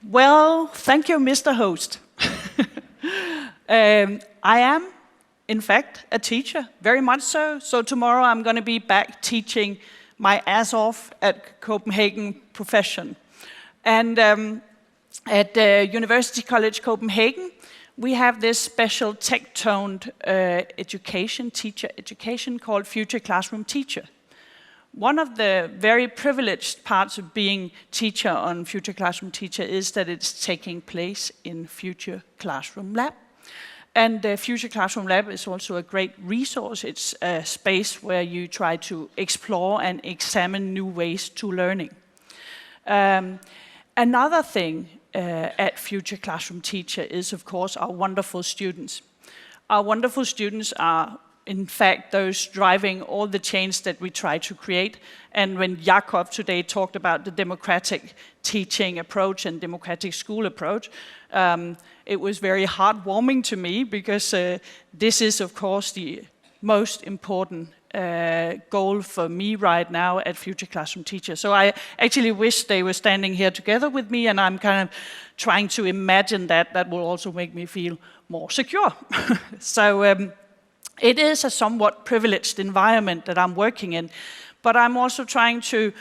Well, thank you, Mr. Host. I am, in fact, a teacher, very much so. So tomorrow I'm going to be back teaching my ass off at Copenhagen profession. And at University College Copenhagen, we have this special tech-toned teacher education called Future Classroom Teacher. One of the very privileged parts of being teacher on Future Classroom Teacher is that it's taking place in Future Classroom Lab. And Future Classroom Lab is also a great resource. It's a space where you try to explore and examine new ways to learning. Another thing at Future Classroom Teacher is, of course, our wonderful students. Our wonderful students are, in fact, those driving all the change that we try to create. And when Jakob today talked about the democratic teaching approach and democratic school approach, it was very heartwarming to me because this is, of course, the most important goal for me right now at Future Classroom Teacher. So I actually wish they were standing here together with me, and I'm kind of trying to imagine that. That will also make me feel more secure. So it is a somewhat privileged environment that I'm working in, but I'm also trying to,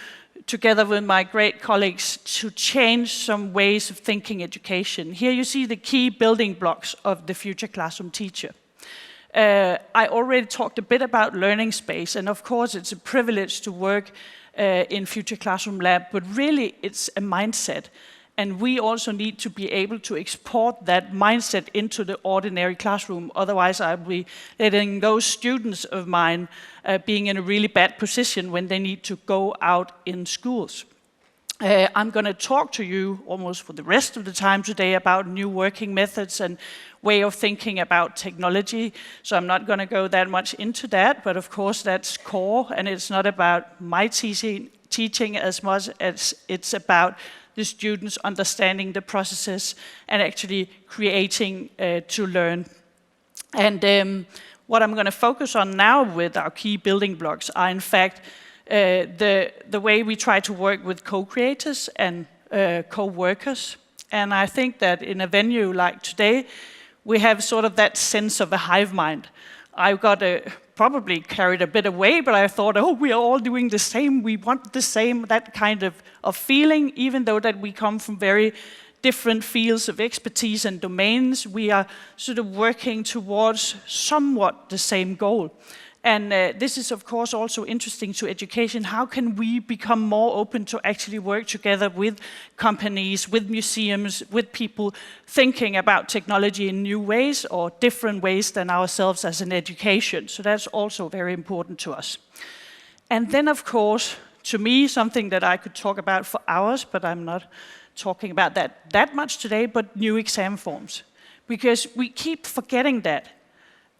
together with my great colleagues, to change some ways of thinking education. Here you see the key building blocks of the Future Classroom Teacher. I already talked a bit about learning space, and of course it's a privilege to work in Future Classroom Lab, but really it's a mindset. And we also need to be able to export that mindset into the ordinary classroom. Otherwise, I'll be letting those students of mine being in a really bad position when they need to go out in schools. I'm going to talk to you almost for the rest of the time today about new working methods and way of thinking about technology. So I'm not going to go that much into that, but of course that's core, and it's not about my teaching as much as it's about the students understanding the processes and actually creating to learn. And what I'm going to focus on now with our key building blocks are, in fact, the way we try to work with co-creators and co-workers. And I think that in a venue like today, we have sort of that sense of a hive mind. I got probably carried a bit away, but I thought, oh, we are all doing the same. We want the same, that kind of feeling, even though that we come from very different fields of expertise and domains. We are sort of working towards somewhat the same goal. And this is, of course, also interesting to education. How can we become more open to actually work together with companies, with museums, with people thinking about technology in new ways or different ways than ourselves as an education? So that's also very important to us. And then, of course, to me, something that I could talk about for hours, but I'm not talking about that much today, but new exam forms. Because we keep forgetting that.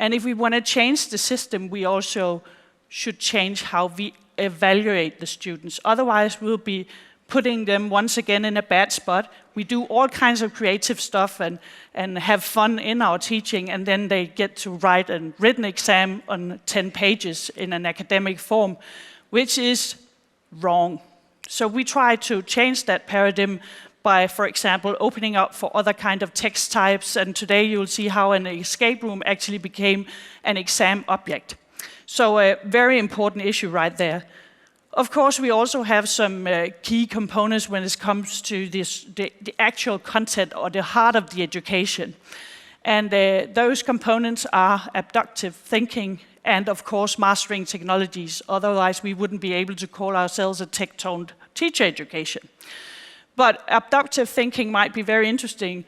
And if we want to change the system, we also should change how we evaluate the students. Otherwise, we'll be putting them once again in a bad spot. We do all kinds of creative stuff and have fun in our teaching, and then they get to write a written exam on 10 pages in an academic form, which is wrong. So we try to change that paradigm by, for example, opening up for other kind of text types. And today you'll see how an escape room actually became an exam object. So a very important issue right there. Of course, we also have some key components when it comes to this, the actual content or the heart of the education. And those components are abductive thinking and, of course, mastering technologies. Otherwise, we wouldn't be able to call ourselves a tech-toned teacher education. But abductive thinking might be very interesting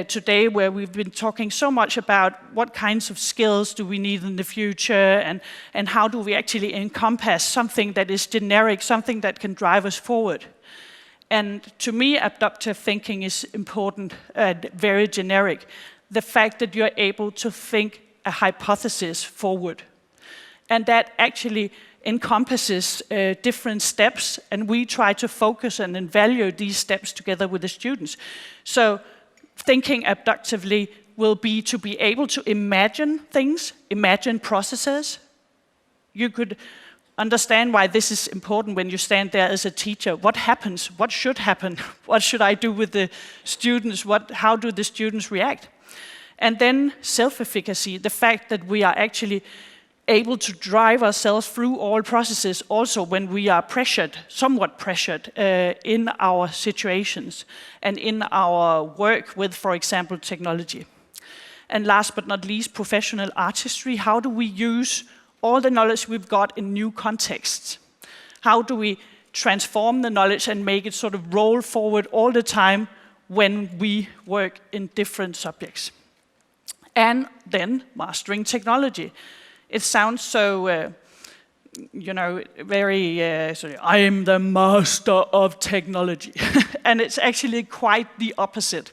today, where we've been talking so much about what kinds of skills do we need in the future, and how do we actually encompass something that is generic, something that can drive us forward. And to me, abductive thinking is important, very generic. The fact that you're able to think a hypothesis forward. And that actually encompasses different steps, and we try to focus and evaluate these steps together with the students. So thinking abductively will be to be able to imagine things, imagine processes. You could understand why this is important when you stand there as a teacher. What happens? What should happen? What should I do with the students? How do the students react? And then self-efficacy, the fact that we are actually able to drive ourselves through all processes also when we are pressured, somewhat pressured in our situations and in our work with, for example, technology. And last but not least, professional artistry. How do we use all the knowledge we've got in new contexts? How do we transform the knowledge and make it sort of roll forward all the time when we work in different subjects? And then mastering technology. It sounds so, very, I am the master of technology. And it's actually quite the opposite.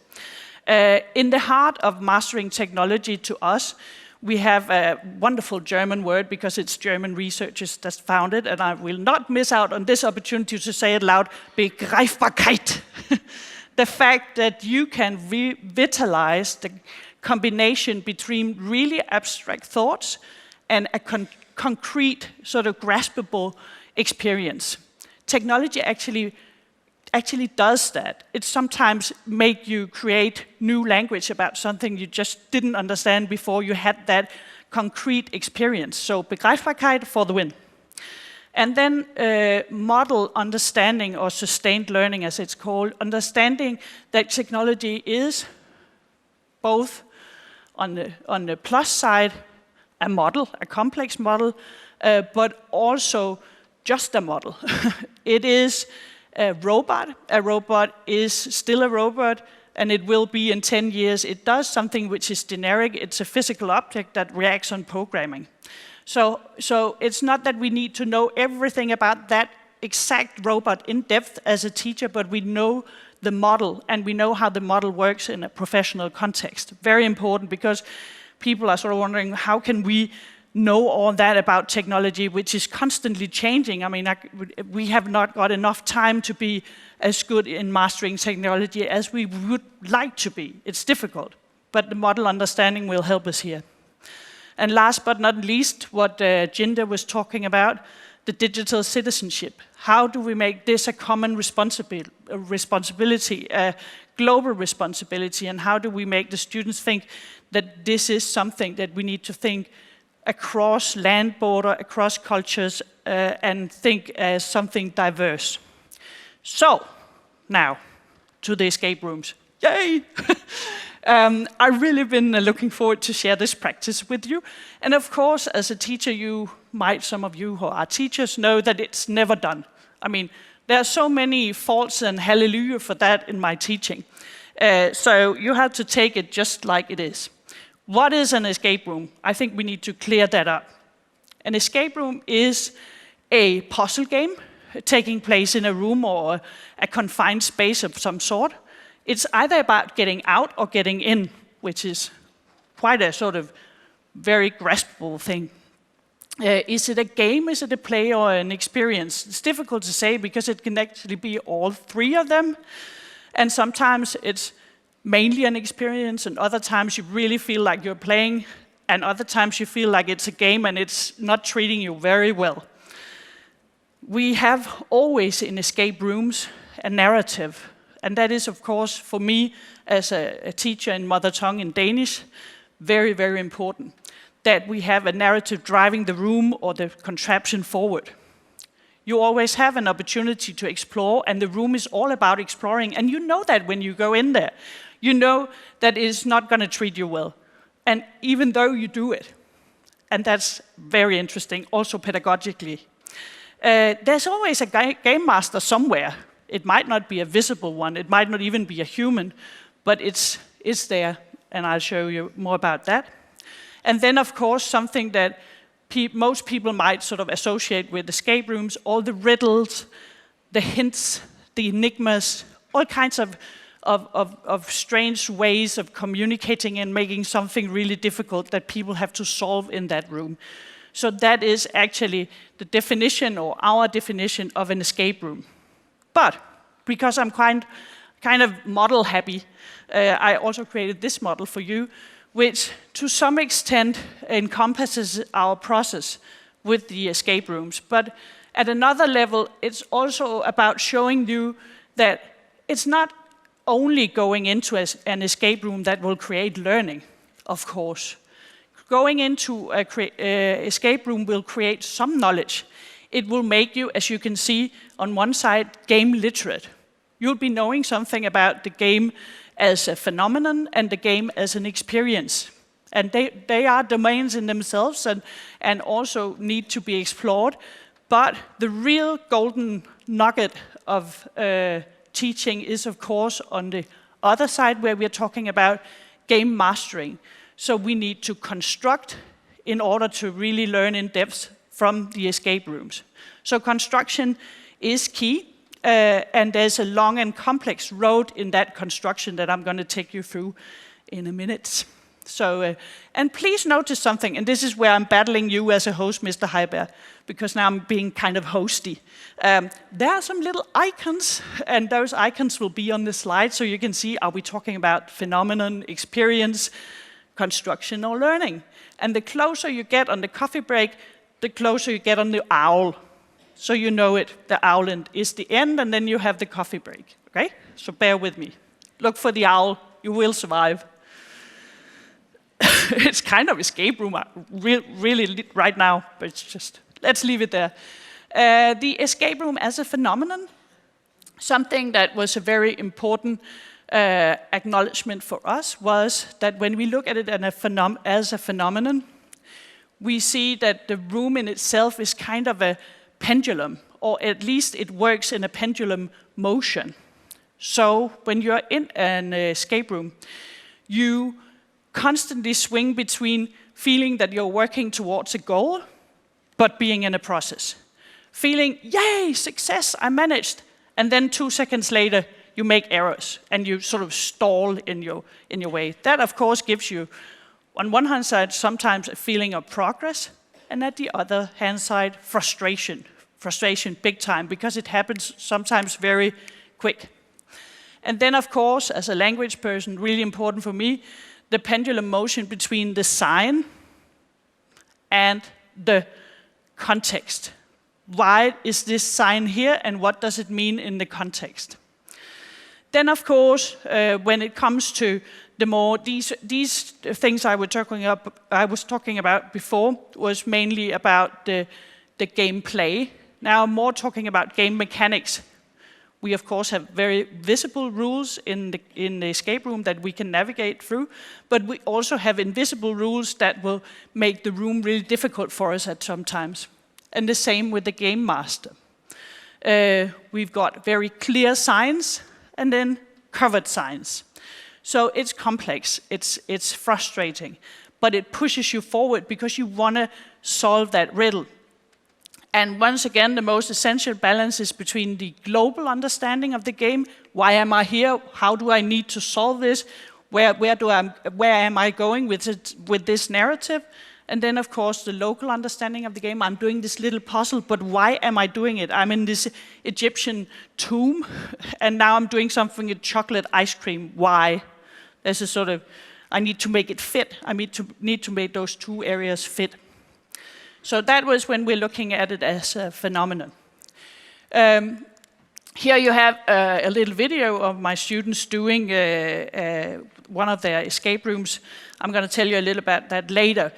In the heart of mastering technology to us, we have a wonderful German word, because it's German researchers that found it, and I will not miss out on this opportunity to say it loud, Begreifbarkeit. The fact that you can revitalize the combination between really abstract thoughts and a concrete, sort of graspable experience. Technology actually does that. It sometimes makes you create new language about something you just didn't understand before you had that concrete experience. So Begreifbarkeit for the win. And then model understanding, or sustained learning as it's called, understanding that technology is both on the plus side, a model, a complex model, but also just a model. It is a robot. A robot is still a robot, and it will be in 10 years. It does something which is generic. It's a physical object that reacts on programming. So it's not that we need to know everything about that exact robot in depth as a teacher, but we know the model, and we know how the model works in a professional context. Very important, because people are sort of wondering, how can we know all that about technology, which is constantly changing? I mean, we have not got enough time to be as good in mastering technology as we would like to be. It's difficult, but the model understanding will help us here. And last but not least, what Jinder was talking about, the digital citizenship. How do we make this a common responsibility, a global responsibility, and how do we make the students think that this is something that we need to think across land border, across cultures, and think as something diverse. So, now, to the escape rooms. Yay! I've really been looking forward to share this practice with you. And of course, as a teacher, some of you who are teachers know that it's never done. I mean, there are so many faults and hallelujah for that in my teaching. So you have to take it just like it is. What is an escape room? I think we need to clear that up. An escape room is a puzzle game taking place in a room or a confined space of some sort. It's either about getting out or getting in, which is quite a sort of very graspable thing. Is it a game, is it a play, or an experience? It's difficult to say, because it can actually be all three of them. And sometimes it's mainly an experience, and other times you really feel like you're playing, and other times you feel like it's a game and it's not treating you very well. We have always in escape rooms a narrative. And that is, of course, for me, as a teacher in mother tongue in Danish, very, very important, that we have a narrative driving the room or the contraption forward. You always have an opportunity to explore, and the room is all about exploring. And you know that when you go in there. You know that it's not going to treat you well. And even though you do it, and that's very interesting, also pedagogically, there's always a game master somewhere. It might not be a visible one, it might not even be a human, but it's there, and I'll show you more about that. And then, of course, something that most people might sort of associate with escape rooms, all the riddles, the hints, the enigmas, all kinds of strange ways of communicating and making something really difficult that people have to solve in that room. So that is actually the definition, or our definition, of an escape room. But because I'm kind of model happy, I also created this model for you, which to some extent encompasses our process. with the escape rooms. But at another level, it's also about showing you that it's not only going into an escape room that will create learning, of course. Going into an escape room will create some knowledge. It will make you, as you can see on one side, game literate. You'll be knowing something about the game as a phenomenon and the game as an experience. And they are domains in themselves and also need to be explored. But the real golden nugget of teaching is, of course, on the other side, where we're talking about game mastering. So we need to construct in order to really learn in depth from the escape rooms. So construction is key, and there's a long and complex road in that construction that I'm going to take you through in a minute. So, and please notice something, and this is where I'm battling you as a host, Mr. Heiberg, because now I'm being kind of hosty. There are some little icons, and those icons will be on the slide, so you can see, are we talking about phenomenon, experience, construction, or learning? And the closer you get on the coffee break, the closer you get on the owl. So you know it, the owl is the end, and then you have the coffee break, okay? So bear with me. Look for the owl, you will survive. It's kind of escape room, really right now, but it's just, let's leave it there. The escape room as a phenomenon, something that was a very important acknowledgement for us was that when we look at it as a phenomenon, we see that the room in itself is kind of a pendulum, or at least it works in a pendulum motion. So when you're in an escape room, you constantly swing between feeling that you're working towards a goal, but being in a process. Feeling, yay, success, I managed. And then 2 seconds later, you make errors and you sort of stall in your way. That, of course, gives you, on one hand side, sometimes a feeling of progress, and at the other hand side, frustration. Frustration big time, because it happens sometimes very quick. And then, of course, as a language person, really important for me, the pendulum motion between the sign and the context. Why is this sign here, and what does it mean in the context? Then, of course, when it comes to the more these things I was talking about before was mainly about the gameplay. Now I'm more talking about game mechanics. We, of course, have very visible rules in the escape room that we can navigate through, but we also have invisible rules that will make the room really difficult for us at some times. And the same with the game master. We've got very clear signs and then covered signs. So it's complex, it's frustrating, but it pushes you forward because you want to solve that riddle. And once again, the most essential balance is between the global understanding of the game. Why am I here? How do I need to solve this? Where am I going with this narrative? And then, of course, the local understanding of the game. I'm doing this little puzzle, but why am I doing it? I'm in this Egyptian tomb, and now I'm doing something with chocolate ice cream. Why? There's a sort of, I need to make it fit. I need to make those two areas fit. So that was when we're looking at it as a phenomenon. Here you have a little video of my students doing one of their escape rooms. I'm going to tell you a little about that later.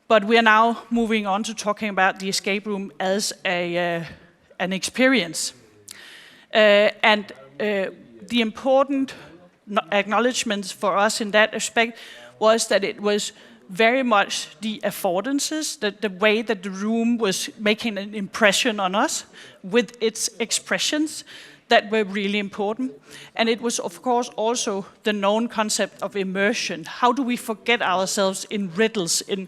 But we are now moving on to talking about the escape room as an experience. And the important acknowledgements for us in that aspect was that it was very much the affordances, the way that the room was making an impression on us with its expressions that were really important. And it was, of course, also the known concept of immersion. How do we forget ourselves in riddles, in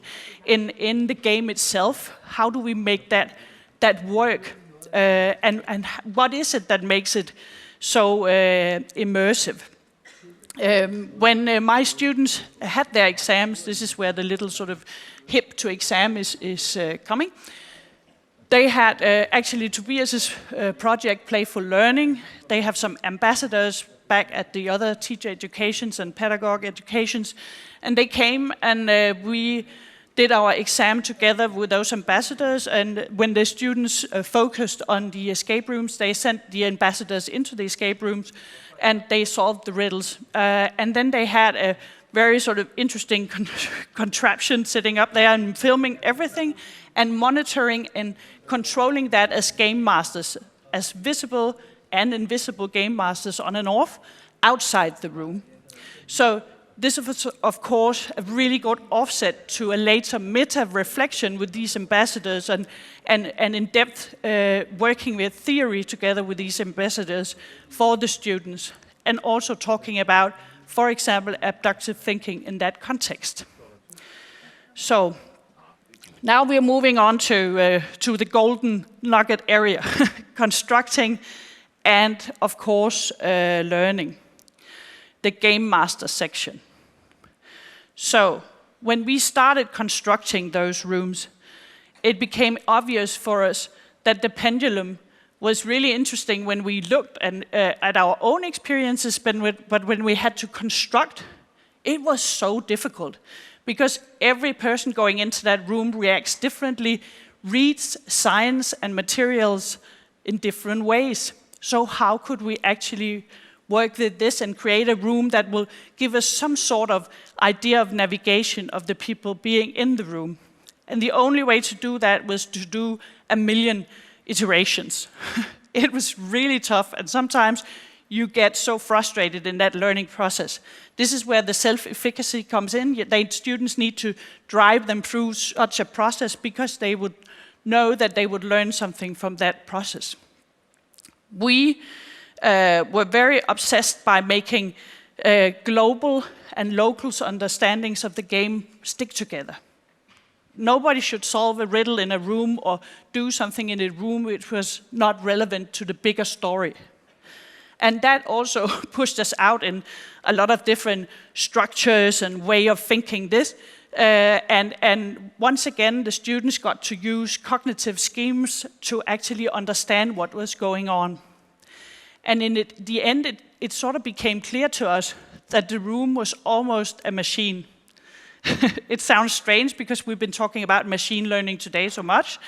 the game itself? How do we make that work? And what is it that makes it so immersive? When my students had their exams, this is where the little sort of hip to exam is coming. They had actually Tobias's project, Playful Learning. They have some ambassadors back at the other teacher educations and pedagogue educations. And they came and we did our exam together with those ambassadors, and when the students focused on the escape rooms, they sent the ambassadors into the escape rooms, and they solved the riddles. And then they had a very sort of interesting contraption sitting up there and filming everything, and monitoring and controlling that as game masters, as visible and invisible game masters on and off, outside the room. So this was, of course, a really good offset to a later meta-reflection with these ambassadors and in-depth working with theory together with these ambassadors for the students, and also talking about, for example, abductive thinking in that context. So now we're moving on to the golden nugget area, constructing and, of course, learning. The game master section. So when we started constructing those rooms, it became obvious for us that the pendulum was really interesting when we looked at our own experiences, but when we had to construct, it was so difficult because every person going into that room reacts differently, reads science and materials in different ways. So how could we actually work with this and create a room that will give us some sort of idea of navigation of the people being in the room? And the only way to do that was to do 1 million iterations. It was really tough, and sometimes you get so frustrated in that learning process. This is where the self-efficacy comes in. Students need to drive them through such a process because they would know that they would learn something from that process. We were very obsessed by making global and local understandings of the game stick together. Nobody should solve a riddle in a room or do something in a room which was not relevant to the bigger story. And that also pushed us out in a lot of different structures and way of thinking this. And once again, the students got to use cognitive schemes to actually understand what was going on. And in the end, it sort of became clear to us that the room was almost a machine. It sounds strange because we've been talking about machine learning today so much,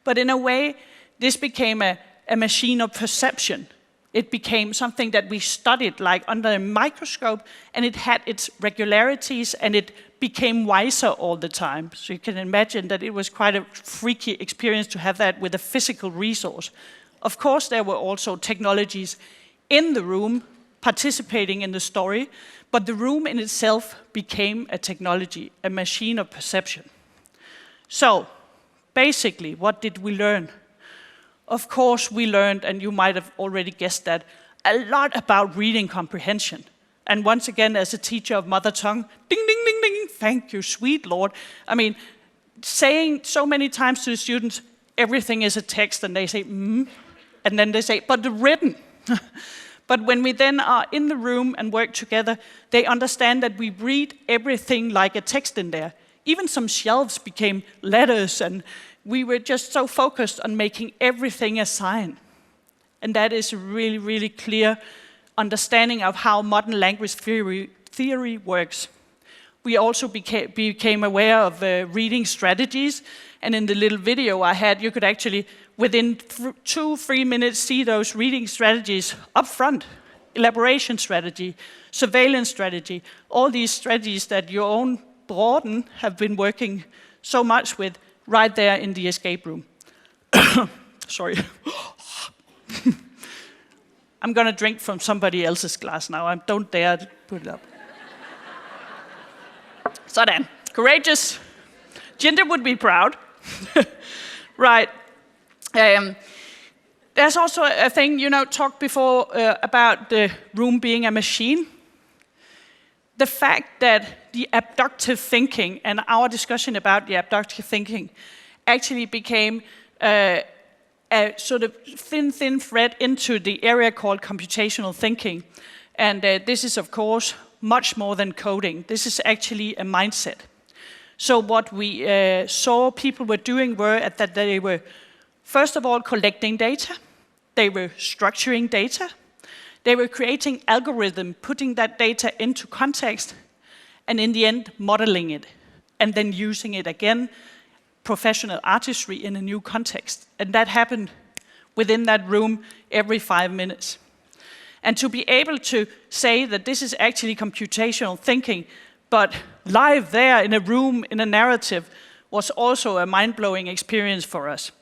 but in a way, this became a machine of perception. It became something that we studied like under a microscope, and it had its regularities, and it became wiser all the time. So you can imagine that it was quite a freaky experience to have that with a physical resource. Of course, there were also technologies in the room participating in the story, but the room in itself became a technology, a machine of perception. So, basically, what did we learn? Of course, we learned, and you might have already guessed that, a lot about reading comprehension. And once again, as a teacher of mother tongue, ding, ding, ding, ding, thank you, sweet Lord. I mean, saying so many times to the students, everything is a text, and they say, and then they say, but the written. But when we then are in the room and work together, they understand that we read everything like a text in there. Even some shelves became letters, and we were just so focused on making everything a sign. And that is a really, really clear understanding of how modern language theory works. We also became aware of reading strategies, and in the little video I had, you could actually, within 2-3 minutes, see those reading strategies up front. Elaboration strategy, surveillance strategy, all these strategies that your own Borden have been working so much with right there in the escape room. Sorry. I'm going to drink from somebody else's glass now. I don't dare to put it up. Sådan. Courageous. Jinder would be proud. Right. There's also a thing, talked before about the room being a machine. The fact that the abductive thinking and our discussion about the abductive thinking actually became a sort of thin thread into the area called computational thinking. And this is, of course, much more than coding. This is actually a mindset. So what we saw people were doing that they were, first of all, collecting data. They were structuring data. They were creating algorithm, putting that data into context, and in the end, modeling it. and then using it again, professional artistry in a new context. And that happened within that room every 5 minutes. And to be able to say that this is actually computational thinking, but live there in a room, in a narrative, was also a mind-blowing experience for us.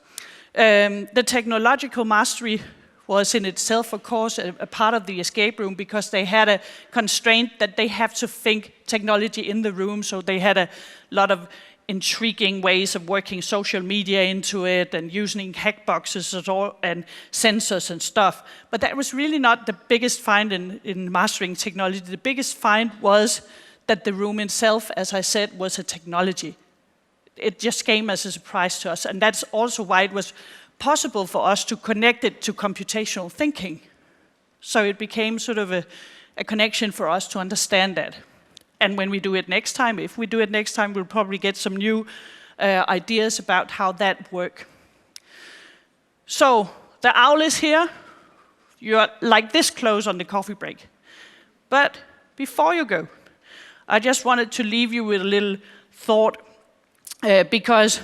The technological mastery was in itself, of course, a part of the escape room, because they had a constraint that they have to think technology in the room, so they had a lot of intriguing ways of working social media into it and using hack boxes and sensors and stuff. But that was really not the biggest find in mastering technology. The biggest find was that the room itself, as I said, was a technology. It just came as a surprise to us, and that's also why it was possible for us to connect it to computational thinking. So it became sort of a connection for us to understand that. And when we do it next time, if we do it next time, we'll probably get some new ideas about how that works. So the owl is here. You're like this close on the coffee break. But before you go, I just wanted to leave you with a little thought, because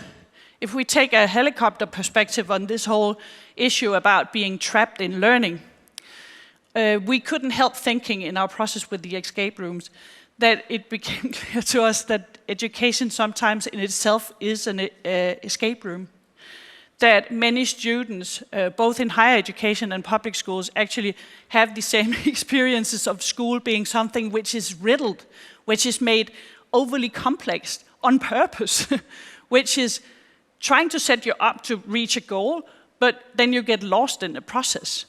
if we take a helicopter perspective on this whole issue about being trapped in learning, we couldn't help thinking in our process with the escape rooms that it became clear to us that education sometimes in itself is an escape room. That many students, both in higher education and public schools, actually have the same experiences of school being something which is riddled, which is made overly complex on purpose, which is trying to set you up to reach a goal, but then you get lost in the process,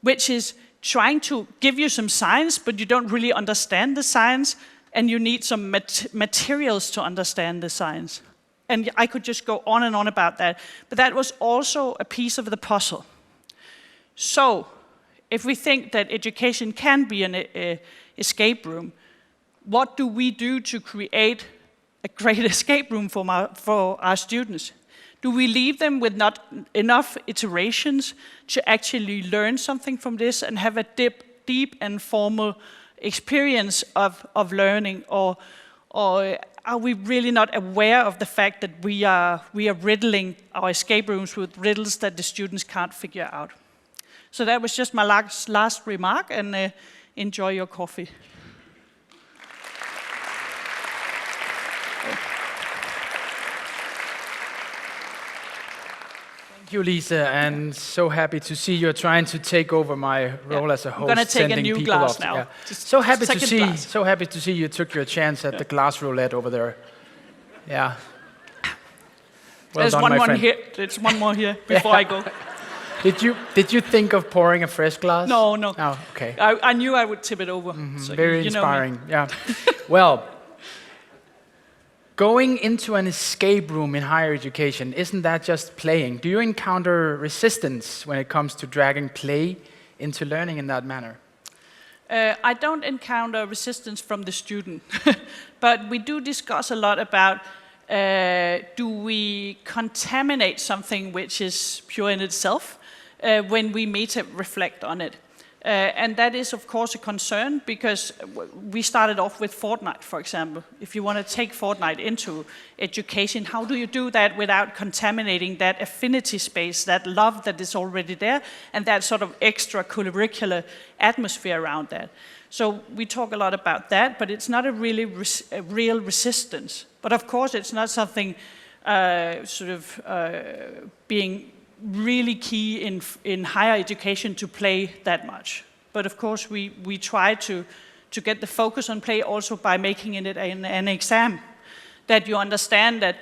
which is trying to give you some science, but you don't really understand the science, and you need some materials to understand the science. And I could just go on and on about that, but that was also a piece of the puzzle. So, if we think that education can be an escape room, what do we do to create a great escape room for our students? Do we leave them with not enough iterations to actually learn something from this and have a deep and formal experience of learning? Or are we really not aware of the fact that we are riddling our escape rooms with riddles that the students can't figure out? So that was just my last remark, and enjoy your coffee. Thank you, Lise, and so happy to see you're trying to take over my role as a host. I'm going to take a new glass now. Yeah. So happy to see you took your chance at the glass roulette over there. Yeah. Well There's done, one my more friend. here. There's one more here before I go. Did you think of pouring a fresh glass? No. Oh, okay. I knew I would tip it over. So Very inspiring. Yeah. Well. Going into an escape room in higher education, isn't that just playing? Do you encounter resistance when it comes to dragging play into learning in that manner? I don't encounter resistance from the student, but we do discuss a lot about do we contaminate something which is pure in itself when we meta-reflect on it. And that is, of course, a concern, because we started off with Fortnite, for example. If you want to take Fortnite into education, how do you do that without contaminating that affinity space, that love that is already there, and that sort of extracurricular atmosphere around that? So we talk a lot about that, but it's not a real resistance. But of course, it's not something being really key in higher education to play that much. But of course, we try to get the focus on play also by making it an exam, that you understand that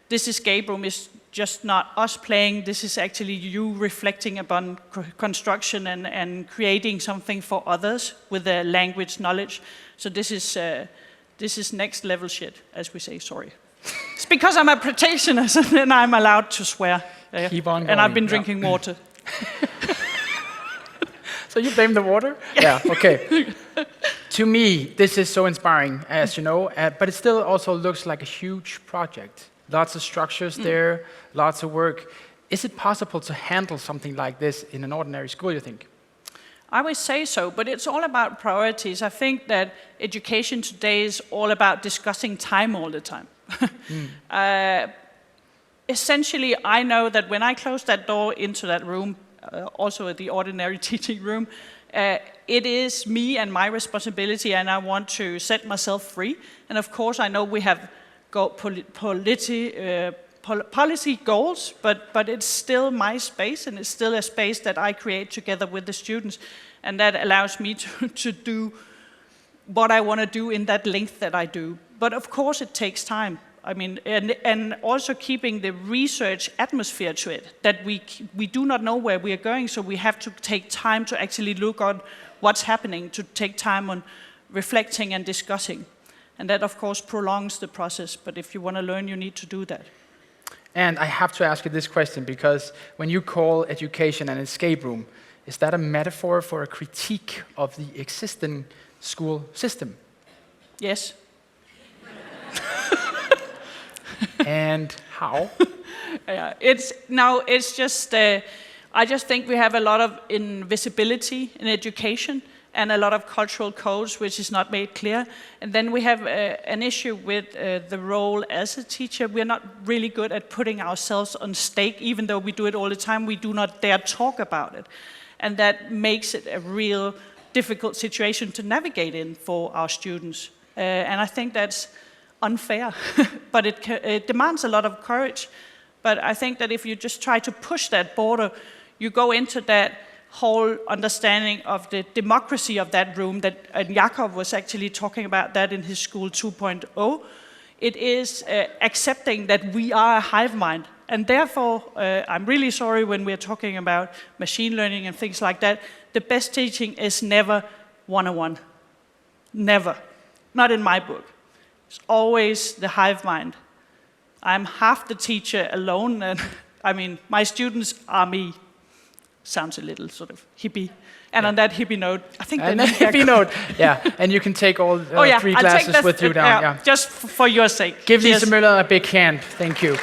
this escape room is just not us playing, this is actually you reflecting upon construction and creating something for others with the language knowledge. So this is next level shit, as we say, sorry. It's because I'm a practitioner, and I'm allowed to swear. Keep on going. And I've been drinking water. So you blame the water? Yeah, okay. To me, this is so inspiring, as you know, but it still also looks like a huge project. Lots of structures there, lots of work. Is it possible to handle something like this in an ordinary school, you think? I would say so, but it's all about priorities. I think that education today is all about discussing time all the time. Essentially, I know that when I close that door into that room, also at the ordinary teaching room, it is me and my responsibility, and I want to set myself free. And of course, I know we have got policy goals, but it's still my space, and it's still a space that I create together with the students, and that allows me to do what I want to do in that length that I do. But of course, it takes time. I mean, and also keeping the research atmosphere to it, that we do not know where we are going, so we have to take time to actually look on what's happening, to take time on reflecting and discussing. And that, of course, prolongs the process, but if you want to learn, you need to do that. And I have to ask you this question, because when you call education an escape room, is that a metaphor for a critique of the existing school system? Yes. And how? Yeah, it's just, I just think we have a lot of invisibility in education and a lot of cultural codes which is not made clear. And then we have an issue with the role as a teacher. We're not really good at putting ourselves on stake, even though we do it all the time. We do not dare talk about it. And that makes it a real difficult situation to navigate in for our students. And I think that's unfair, but it demands a lot of courage. But I think that if you just try to push that border, you go into that whole understanding of the democracy of that room, and Jakob was actually talking about that in his School 2.0. It is accepting that we are a hive mind. And therefore, I'm really sorry when we're talking about machine learning and things like that, the best teaching is never one-on-one. Never. Not in my book. It's always the hive mind. I'm half the teacher alone, and I mean, my students are me. Sounds a little sort of hippie. And on that hippie note, I think and that hippie note, yeah. And you can take all 3 glasses with you down. Just for your sake. Give Lise Møller a big hand. Thank you.